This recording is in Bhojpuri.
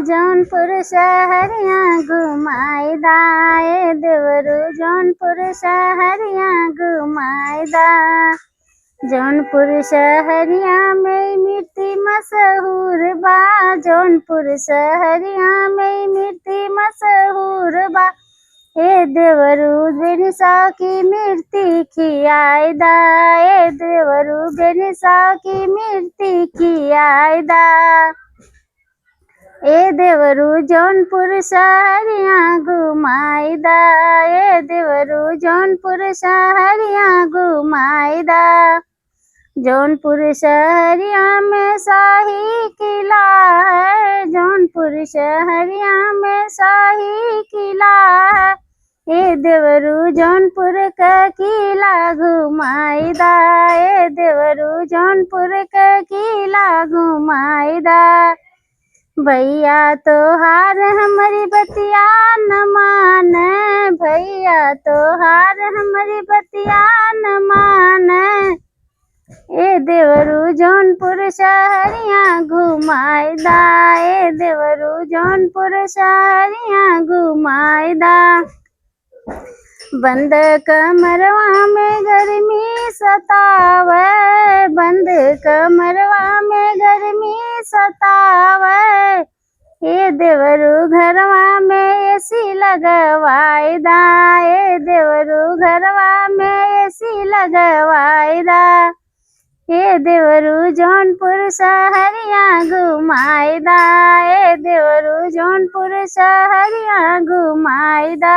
जौनपुर शहरिया घुमाईदा ए देवरू जौनपुर शहरिया घुमाईदा। जौनपुर शहरिया में मिट्टी मशहूर बा, जौनपुर शहरिया में मिट्टी मशहूर बा। ए देवरू बेनिसा की मिर्ती खियाईदा, ए देवरू बेनिसा की मिर्ती खियाईदा। ए देवरू जौनपुर शहरिया घुमाईदा, ए देवरू जौनपुर शहरिया घुमाईदा। जौनपुर शहरिया में शाही किला है, जौनपुर शहरिया में शाही किला है। ए देवरू जौनपुर का किला घुमाईदा, ए देवरू जौनपुर का किला घुमाईदा। भैया तोहार हमारी बतिया न माने, भैया तोहार हमारी बतिया न माने। ए देवरू जौनपुर शहरिया घुमाईदा, ए देवरू जौनपुर शहरिया घुमाईदा। बंद कमरवा में गर्मी सतावे, बंद कमरवा में गर्मी सतावे। ए देवरू घरवा में एसी लगवाईदा, ए देवरू घरवा में एसी लगवाईदा। ए देवरू जौनपुर शहरिया घुमाईदा, ए देवरू जौनपुर शहरिया घुमाईदा।